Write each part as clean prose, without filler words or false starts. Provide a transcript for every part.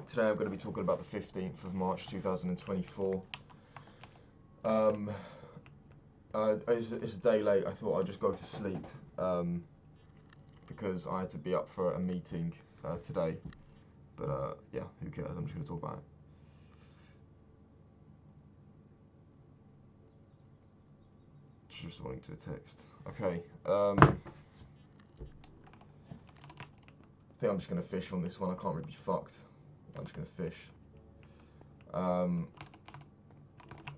Today I'm going to be talking about the 15th of March 2024. It's a day late. I thought I'd just go to sleep because I had to be up for a meeting today. But yeah, who cares? I'm just going to talk about it. Just responding to a text. Okay. I think I'm just going to fish on this one. I can't really be fucked. I'm just going to fish.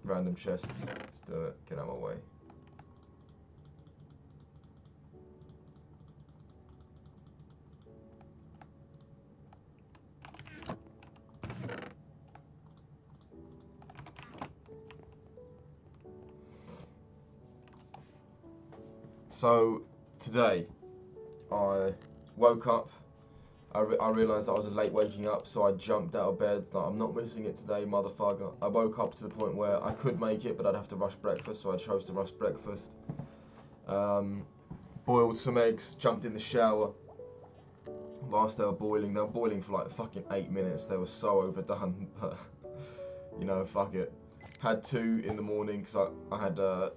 Random chest. Let's do it. Get out of my way. So, today, I woke up. I realised that I was late waking up, so I jumped out of bed. Like, I'm not missing it today, motherfucker. I woke up to the point where I could make it, but I'd have to rush breakfast, so I chose to rush breakfast. Boiled some eggs, jumped in the shower. Whilst they were boiling for like fucking 8 minutes. They were so overdone, but you know, fuck it. Had two in the morning because I had, you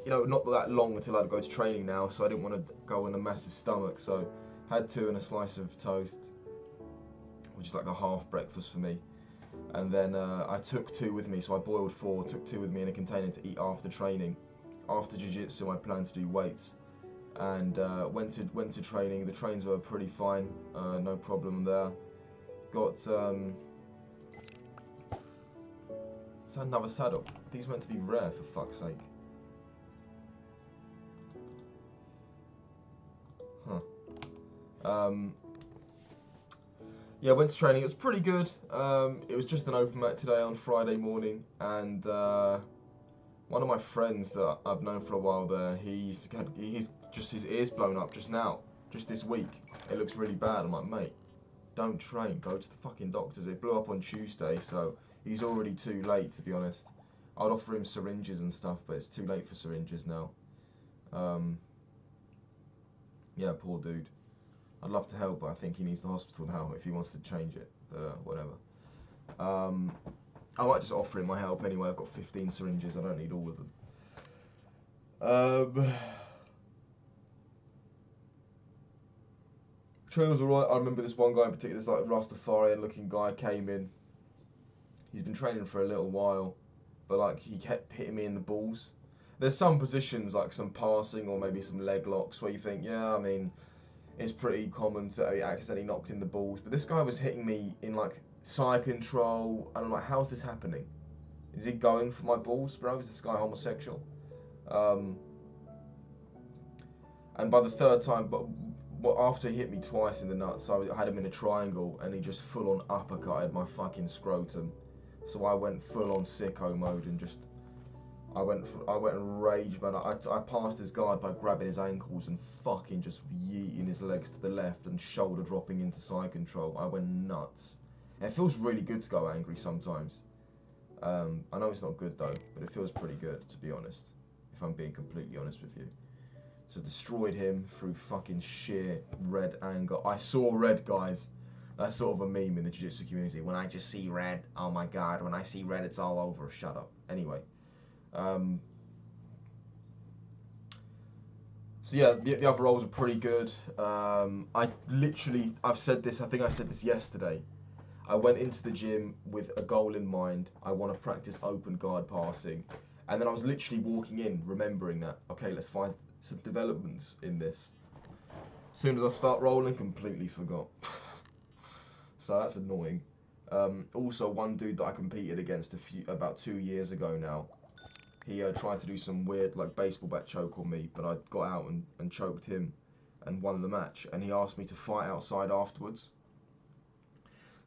know, not that long until I'd go to training now, so I didn't want to go on a massive stomach. So had two and a slice of toast, which is like a half breakfast for me. And then I took two with me, so I boiled four, took two with me in a container to eat after training. After jiu-jitsu, I planned to do weights. And went to training. The trains were pretty fine, no problem there. Got is that another saddle? These meant to be rare, for fuck's sake. Huh. Yeah, went to training. It was pretty good. It was just an open mat today on Friday morning, and one of my friends that I've known for a while there, he's just his ears blown up just now, just this week. It looks really bad. I'm like, mate, don't train. Go to the fucking doctors. It blew up on Tuesday, so he's already too late, to be honest. I'd offer him syringes and stuff, but it's too late for syringes now. Yeah, poor dude. I'd love to help, but I think he needs the hospital now if he wants to change it. But whatever. I might just offer him my help anyway. I've got 15 syringes. I don't need all of them. Trail was alright. I remember this one guy in particular, this like Rastafarian looking guy came in. He's been training for a little while, but like he kept hitting me in the balls. There's some positions like some passing or maybe some leg locks where you think, yeah, I mean, it's pretty common to be accidentally knocked in the balls. But this guy was hitting me in like side control, and I'm like, how's this happening? Is he going for my balls, bro? Is this guy homosexual? And by the third time, but after he hit me twice in the nuts, I had him in a triangle, and he just full on uppercutted my fucking scrotum. So I went full on sicko mode and just, I went and raged, man. I passed his guard by grabbing his ankles and fucking just yeeting his legs to the left and shoulder dropping into side control. I went nuts. It feels really good to go angry sometimes. I know it's not good though, but it feels pretty good, to be honest, if I'm being completely honest with you. So destroyed him through fucking sheer red anger. I saw red, guys. That's sort of a meme in the jiu-jitsu community. When I just see red, oh my god, when I see red, it's all over. Shut up. Anyway. So yeah, the other roles are pretty good. I've said this, I think I said this yesterday. I went into the gym with a goal in mind. I want to practice open guard passing. And then I was literally walking in, remembering that, okay, let's find some developments in this. As soon as I start rolling, completely forgot. So that's annoying. Also, one dude that I competed against about 2 years ago now, he tried to do some weird like baseball bat choke on me, but I got out and choked him and won the match. And he asked me to fight outside afterwards.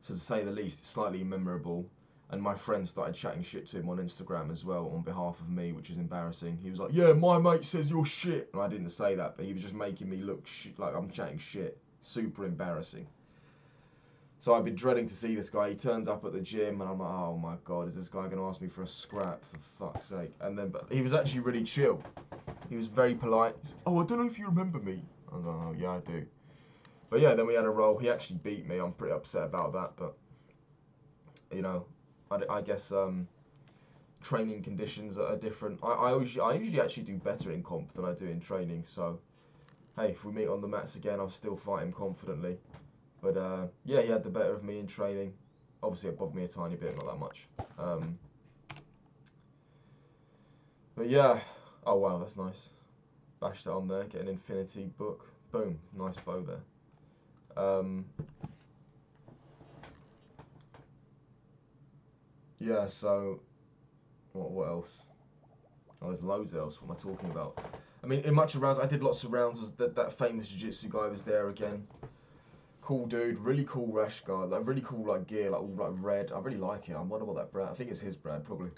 So to say the least, it's slightly memorable. And my friend started chatting shit to him on Instagram as well on behalf of me, which is embarrassing. He was like, yeah, my mate says you're shit. And I didn't say that, but he was just making me look like I'm chatting shit. Super embarrassing. So I've been dreading to see this guy. He turns up at the gym and I'm like, oh my god, is this guy going to ask me for a scrap, for fuck's sake? And then, but he was actually really chill. He was very polite. He said, oh, I don't know if you remember me. I was like, oh yeah, I do. But yeah, then we had a roll. He actually beat me. I'm pretty upset about that, but you know, I guess training conditions are different. I usually actually do better in comp than I do in training. So hey, if we meet on the mats again, I'll still fight him confidently. But yeah, he had the better of me in training. Obviously, it bothered me a tiny bit, not that much. But yeah, oh wow, that's nice. Bash that on there, get an infinity book. Boom, nice bow there. Yeah, so what else? Oh, there's loads else. What am I talking about? I mean, in much of rounds, I did lots of rounds. That famous jiu-jitsu guy was there again. Cool dude, really cool rash guard, like really cool like gear, like all like red. I really like it. I wonder what that brand. I think it's his brand probably.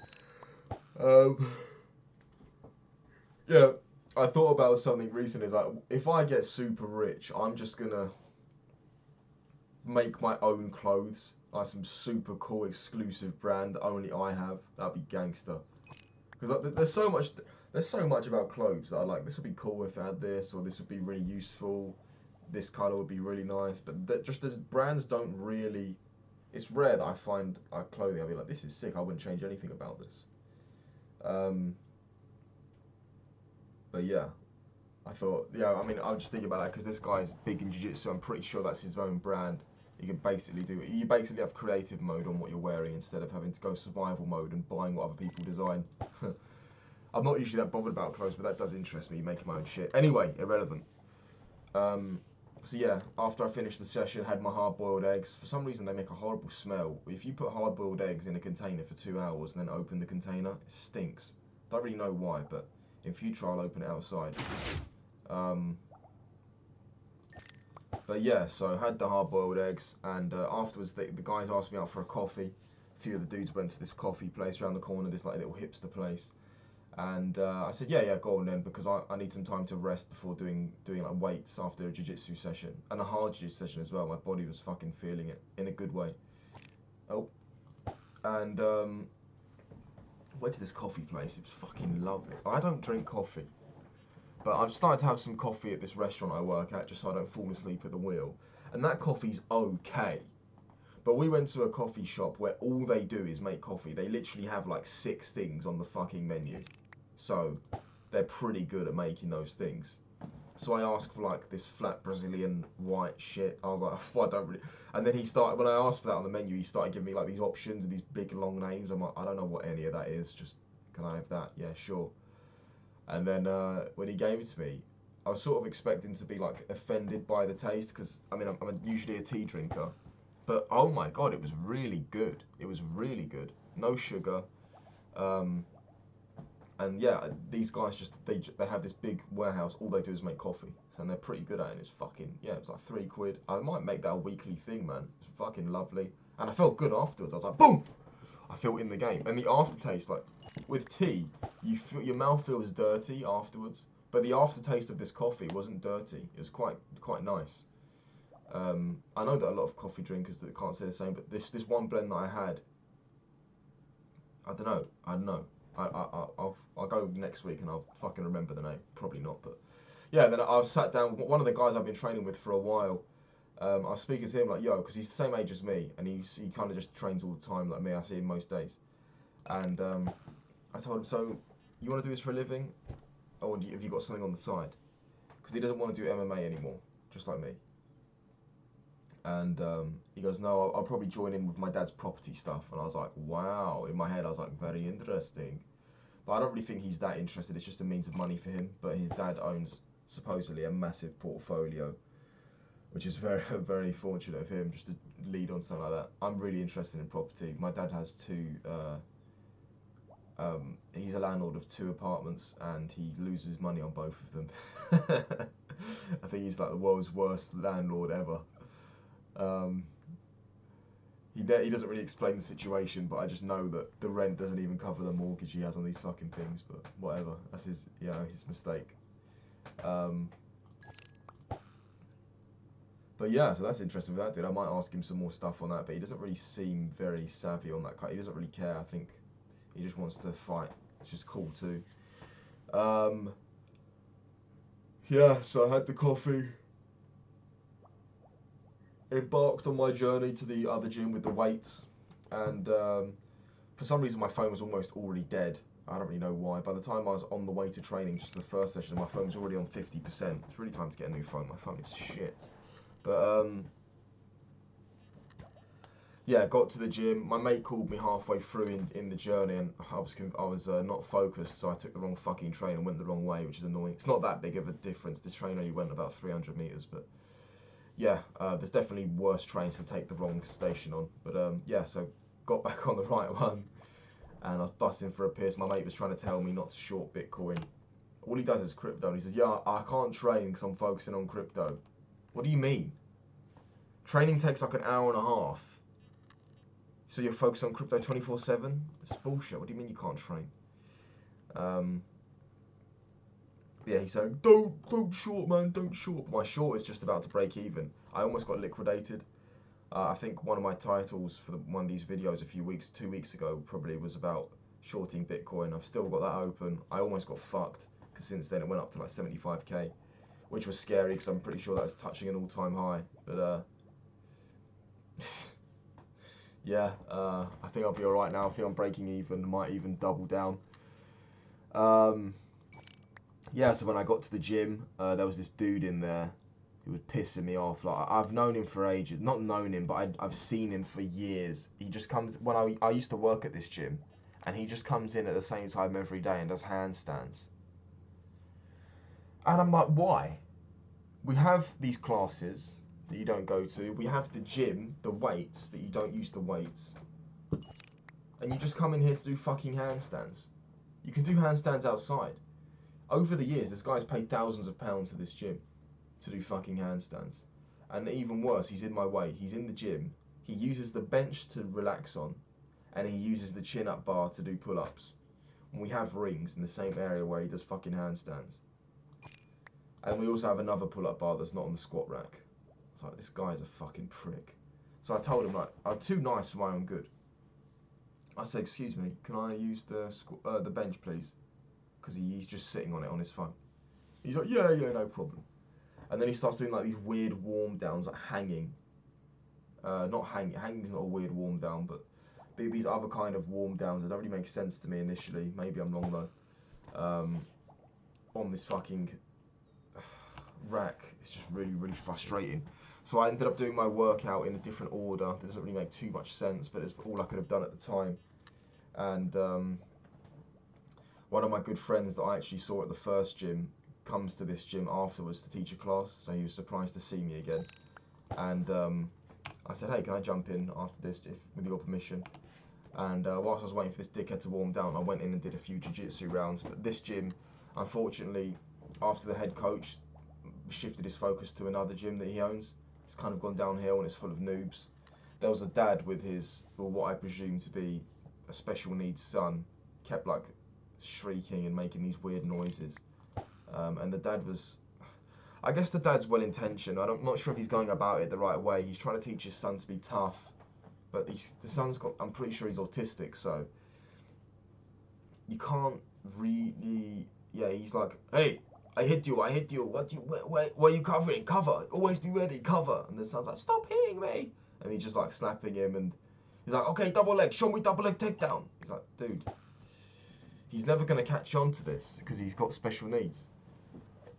Yeah, I thought about something recently. Is like if I get super rich, I'm just gonna make my own clothes, like some super cool exclusive brand that only I have. That'd be gangster. Because like, there's so much about clothes that I like. This would be cool if I had this, or this would be really useful. This color would be really nice. But just as brands don't really, it's rare that I find clothing. I'll be like, this is sick. I wouldn't change anything about this. But yeah, I thought, yeah, I mean, I was just thinking about that because this guy's big in jiu-jitsu. I'm pretty sure that's his own brand. You can basically do it. You basically have creative mode on what you're wearing instead of having to go survival mode and buying what other people design. I'm not usually that bothered about clothes, but that does interest me, making my own shit. Anyway, irrelevant. So yeah, after I finished the session, had my hard-boiled eggs. For some reason, they make a horrible smell. If you put hard-boiled eggs in a container for 2 hours and then open the container, it stinks. Don't really know why, but in future I'll open it outside. But yeah, so I had the hard-boiled eggs, and afterwards the guys asked me out for a coffee. A few of the dudes went to this coffee place around the corner, this like little hipster place. And I said, yeah, go on then, because I need some time to rest before doing like weights after a jiu-jitsu session. And a hard jiu-jitsu session as well. My body was fucking feeling it, in a good way. Oh. And went to this coffee place, it was fucking lovely. I don't drink coffee, but I've started to have some coffee at this restaurant I work at, just so I don't fall asleep at the wheel. And that coffee's okay. But we went to a coffee shop where all they do is make coffee. They literally have like 6 things on the fucking menu. So they're pretty good at making those things. So I asked for like this flat Brazilian white shit. I was like, oh, I don't really. And then he started, when I asked for that on the menu, he started giving me like these options and these big long names. I'm like, I don't know what any of that is. Just, can I have that? Yeah, sure. And then when he gave it to me, I was sort of expecting to be like offended by the taste because I mean I'm usually a tea drinker, but oh my god, it was really good. It was really good. No sugar. And yeah, these guys just they have this big warehouse. All they do is make coffee, and they're pretty good at it. And it's fucking yeah, it was like £3. I might make that a weekly thing, man. It's fucking lovely, and I felt good afterwards. I was like, boom, I feel in the game. And the aftertaste, like with tea, you feel your mouth feels dirty afterwards, but the aftertaste of this coffee wasn't dirty. It was quite nice. I know that a lot of coffee drinkers that can't say the same, but this one blend that I had, I don't know. I'll go next week and I'll fucking remember the name. Probably not, but yeah. Then I've sat down. One of the guys I've been training with for a while. I was speaking to him like, yo, because he's the same age as me, and he kind of just trains all the time like me. I see him most days, and I told him, so you want to do this for a living, or have you got something on the side? Because he doesn't want to do MMA anymore, just like me. And he goes, no, I'll probably join in with my dad's property stuff. And I was like, wow. In my head, I was like, very interesting. But I don't really think he's that interested. It's just a means of money for him. But his dad owns supposedly a massive portfolio, which is very, very fortunate of him just to lead on something like that. I'm really interested in property. My dad has 2. He's a landlord of 2 apartments, and he loses money on both of them. I think he's like the world's worst landlord ever. He doesn't really explain the situation, but I just know that the rent doesn't even cover the mortgage he has on these fucking things. But whatever, that's his mistake. But yeah, so that's interesting with that dude. I might ask him some more stuff on that, but he doesn't really seem very savvy on that. He doesn't really care. I think he just wants to fight, which is cool too. Yeah, so I had the coffee. Embarked on my journey to the other gym with the weights. and for some reason my phone was almost already dead. I don't really know why. By the time I was on the way to training, just the first session, my phone was already on 50%. It's really time to get a new phone. My phone is shit. But yeah, got to the gym. My mate called me halfway through in the journey, and I was not focused, so I took the wrong fucking train and went the wrong way, which is annoying. It's not that big of a difference. This train only went about 300 meters, but yeah, there's definitely worse trains to take the wrong station on. But yeah, so got back on the right one, and I was busting for a piss. My mate was trying to tell me not to short Bitcoin. All he does is crypto, and he says, "Yeah, I can't train because I'm focusing on crypto." What do you mean? Training takes like an hour and a half. So you're focused on crypto 24/7? It's bullshit. What do you mean you can't train? Yeah, he's saying, don't short, man, don't short. But my short is just about to break even. I almost got liquidated. I think one of my titles for one of these videos 2 weeks ago probably was about shorting Bitcoin. I've still got that open. I almost got fucked because since then it went up to like 75k, which was scary because I'm pretty sure that's touching an all-time high. But yeah, I think I'll be alright now. I think I'm breaking even, might even double down. Yeah, so when I got to the gym, there was this dude in there who was pissing me off. Like, I've known him for ages. Not known him, but I've seen him for years. He just comes, when I used to work at this gym, and he just comes in at the same time every day and does handstands. And I'm like, why? We have these classes that you don't go to. We have the gym, the weights, that you don't use the weights. And you just come in here to do fucking handstands. You can do handstands outside. Over the years, this guy's paid thousands of pounds to this gym to do fucking handstands. And even worse, he's in my way. He's in the gym. He uses the bench to relax on, and he uses the chin-up bar to do pull-ups. And we have rings in the same area where he does fucking handstands. And we also have another pull-up bar that's not on the squat rack. It's like, this guy's a fucking prick. So I told him, like, I'm too nice for my own good. I said, excuse me, can I use the bench, please? Because he's just sitting on it on his phone. He's like, yeah, no problem. And then he starts doing like these weird warm downs, like hanging. Not hanging. Hanging's not a weird warm down, but these other kind of warm downs that don't really make sense to me initially. Maybe I'm wrong though. On this fucking rack, it's just really, really frustrating. So I ended up doing my workout in a different order. It doesn't really make too much sense, but it's all I could have done at the time. And one of my good friends that I actually saw at the first gym comes to this gym afterwards to teach a class, so he was surprised to see me again. And I said, hey, can I jump in after this, with your permission? And whilst I was waiting for this dickhead to warm down, I went in and did a few jiu-jitsu rounds. But this gym, unfortunately, after the head coach shifted his focus to another gym that he owns, it's kind of gone downhill and it's full of noobs. There was a dad with his, well, what I presume to be a special needs son, kept like shrieking and making these weird noises. And the dad was, I guess the dad's well intentioned. I'm not sure if he's going about it the right way. He's trying to teach his son to be tough, but the son's got, I'm pretty sure he's autistic, so you can't really, yeah, he's like, hey, I hit you, where are you covering? Cover, always be ready, cover. And the son's like, stop hitting me. And he's just like slapping him, and he's like, okay, double leg, show me double leg takedown. He's like, dude, he's never going to catch on to this because he's got special needs.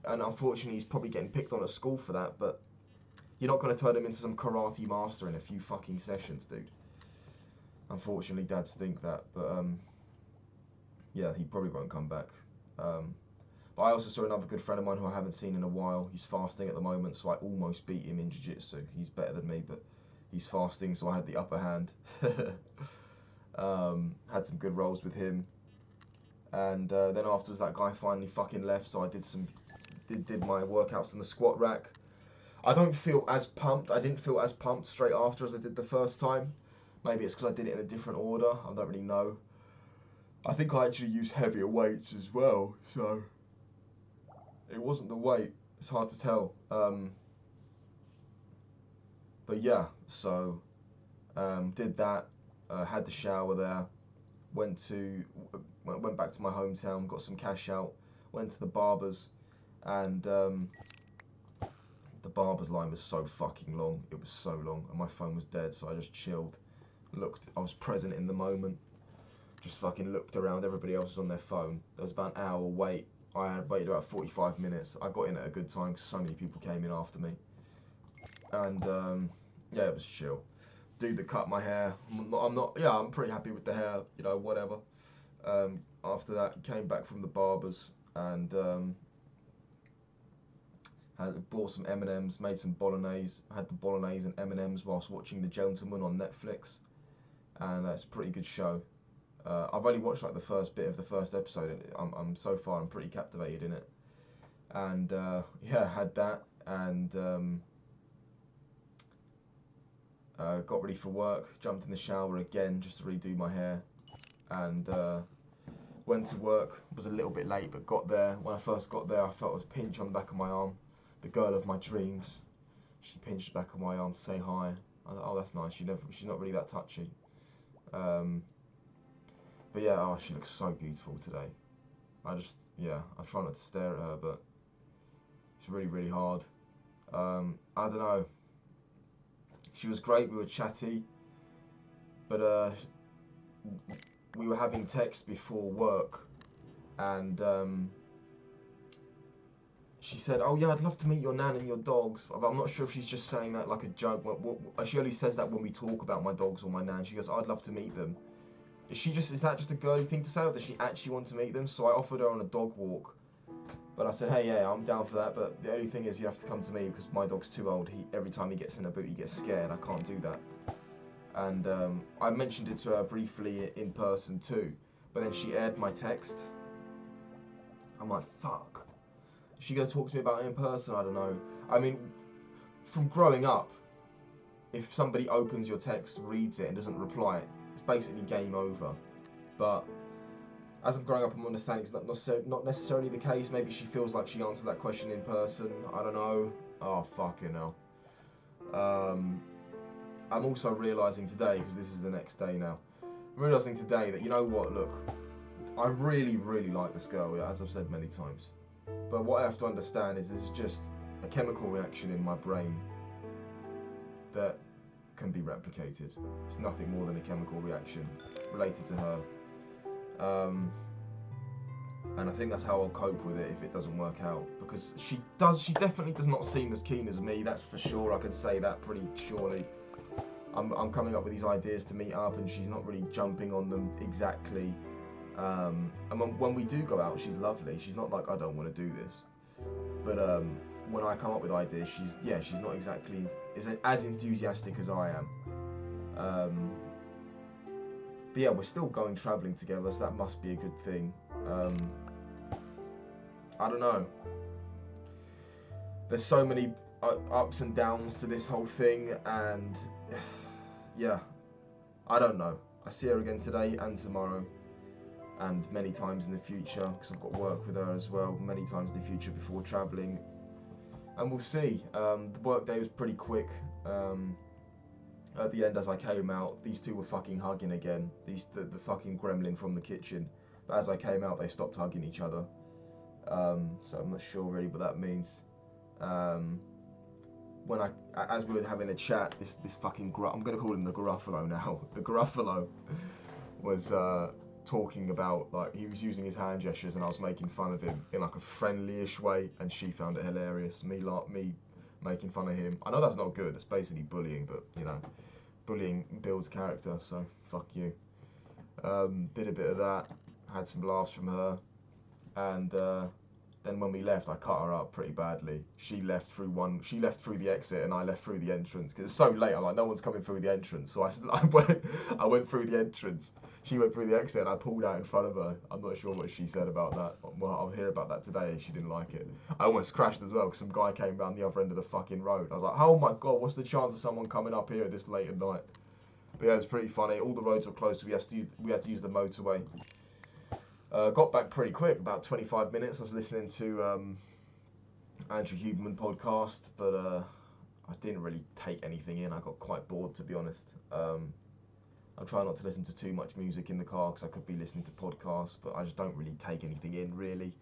And unfortunately, he's probably getting picked on at school for that, but you're not going to turn him into some karate master in a few fucking sessions, dude. Unfortunately, dads think that, but yeah, he probably won't come back. But I also saw another good friend of mine who I haven't seen in a while. He's fasting at the moment, so I almost beat him in jiu-jitsu. He's better than me, but he's fasting, so I had the upper hand. Had some good rolls with him. And then afterwards, that guy finally fucking left, so I did my workouts in the squat rack. I don't feel as pumped. I didn't feel as pumped straight after as I did the first time. Maybe it's because I did it in a different order. I don't really know. I think I actually used heavier weights as well, so it wasn't the weight. It's hard to tell. But yeah, so did that. Had the shower there. Went back to my hometown. Got some cash out. Went to the barbers, and the barber's line was so fucking long. It was so long, and my phone was dead, so I just chilled. looked. I was present in the moment. Just fucking looked around. Everybody else was on their phone. There was about an hour wait. I had waited about 45 minutes. I got in at a good time because so many people came in after me. And yeah, it was chill. Dude that cut my hair. I'm pretty happy with the hair. You know, whatever. After that, came back from the barbers and bought some M&Ms, made some bolognese. Had the bolognese and M&Ms whilst watching The Gentleman on Netflix, and it's a pretty good show. I've only watched like the first bit of the first episode. I'm so far I'm pretty captivated in it, and yeah, had that and got ready for work. Jumped in the shower again just to redo my hair, and went to work. Was a little bit late, but got there. When I first got there, I felt a pinch on the back of my arm. The girl of my dreams. She pinched the back of my arm to say hi. I thought, oh, that's nice. She's not really that touchy. But yeah, oh, she looks so beautiful today. I try not to stare at her, but it's really, really hard. I don't know. She was great, we were chatty, but we were having text before work, and she said, oh yeah, I'd love to meet your nan and your dogs. I'm not sure if she's just saying that like a joke. She only says that when we talk about my dogs or my nan. She goes, I'd love to meet them. Is that just a girly thing to say, or does she actually want to meet them? So I offered her on a dog walk, but I said, hey, yeah, I'm down for that, but the only thing is you have to come to me because my dog's too old. Every time he gets in a boot, he gets scared. I can't do that. And I mentioned it to her briefly in person too, but then she aired my text. I'm like, fuck. Is she going to talk to me about it in person? I don't know. I mean, from growing up, if somebody opens your text, reads it, and doesn't reply, it's basically game over. But as I'm growing up, I'm understanding it's not necessarily the case. Maybe she feels like she answered that question in person. I don't know. Oh, fucking hell. I'm also realising today, because this is the next day now, I'm realising today that, you know what, look, I really, really like this girl, yeah, as I've said many times. But what I have to understand is this is just a chemical reaction in my brain that can be replicated. It's nothing more than a chemical reaction related to her. And I think that's how I'll cope with it if it doesn't work out. Because she definitely does not seem as keen as me, that's for sure. I could say that pretty surely. I'm coming up with these ideas to meet up and she's not really jumping on them exactly. And when we do go out, she's lovely. She's not like, I don't want to do this. But when I come up with ideas, she's not exactly as enthusiastic as I am. But yeah, we're still going travelling together, so that must be a good thing. I don't know. There's so many ups and downs to this whole thing, and yeah, I don't know. I see her again today and tomorrow, and many times in the future, because I've got work with her as well, many times in the future before travelling. And we'll see. The work day was pretty quick. At the end, as I came out, these two were fucking hugging again. The fucking gremlin from the kitchen. But as I came out, they stopped hugging each other. So I'm not sure really what that means. As we were having a chat, this fucking I'm gonna call him the Gruffalo now. The Gruffalo was talking about, like, he was using his hand gestures and I was making fun of him in like a friendly-ish way, and she found it hilarious. Me making fun of him. I know that's not good. That's basically bullying, but you know, bullying builds character. So fuck you. Did a bit of that. Had some laughs from her, and then when we left, I cut her up pretty badly. She left through the exit, and I left through the entrance because it's so late. I'm like, no one's coming through the entrance, so I went through the entrance. She went through the exit, and I pulled out in front of her. I'm not sure what she said about that. Well, I'll hear about that today. She didn't like it. I almost crashed as well because some guy came round the other end of the fucking road. I was like, oh my god, what's the chance of someone coming up here this late at night? But yeah, it's pretty funny. All the roads were closed, so we had to use the motorway. Got back pretty quick, about 25 minutes. I was listening to Andrew Huberman podcast, but I didn't really take anything in. I got quite bored, to be honest. I'm trying not to listen to too much music in the car because I could be listening to podcasts, but I just don't really take anything in, really.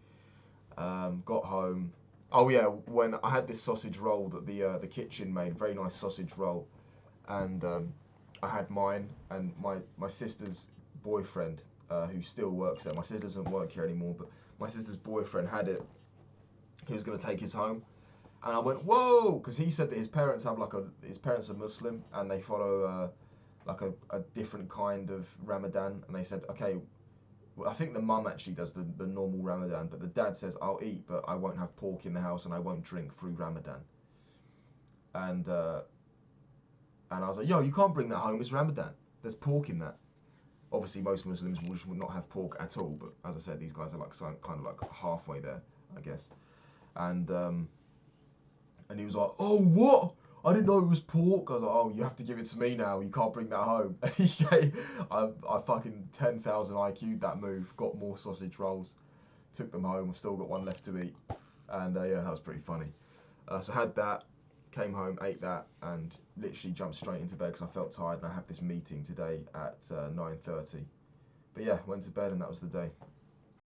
Got home. Oh yeah, when I had this sausage roll that the kitchen made, very nice sausage roll, and I had mine, and my sister's boyfriend, who still works there. My sister doesn't work here anymore, but my sister's boyfriend had it. He was going to take his home, and I went, whoa, because he said that his parents are Muslim, and they follow like a different kind of Ramadan, and they said, okay, well, I think the mum actually does the normal Ramadan, but the dad says, I'll eat, but I won't have pork in the house, and I won't drink through Ramadan. And I was like, yo, you can't bring that home, it's Ramadan. There's pork in that. Obviously, most Muslims will not have pork at all, but as I said, these guys are like kind of like halfway there, I guess. And and he was like, oh, what? I didn't know it was pork. I was like, oh, you have to give it to me now. You can't bring that home. I fucking 10,000 IQ'd that move, got more sausage rolls, took them home. I've still got one left to eat. And yeah, that was pretty funny. So I had that, came home, ate that, and literally jumped straight into bed because I felt tired and I had this meeting today at 9:30. But yeah, went to bed and that was the day.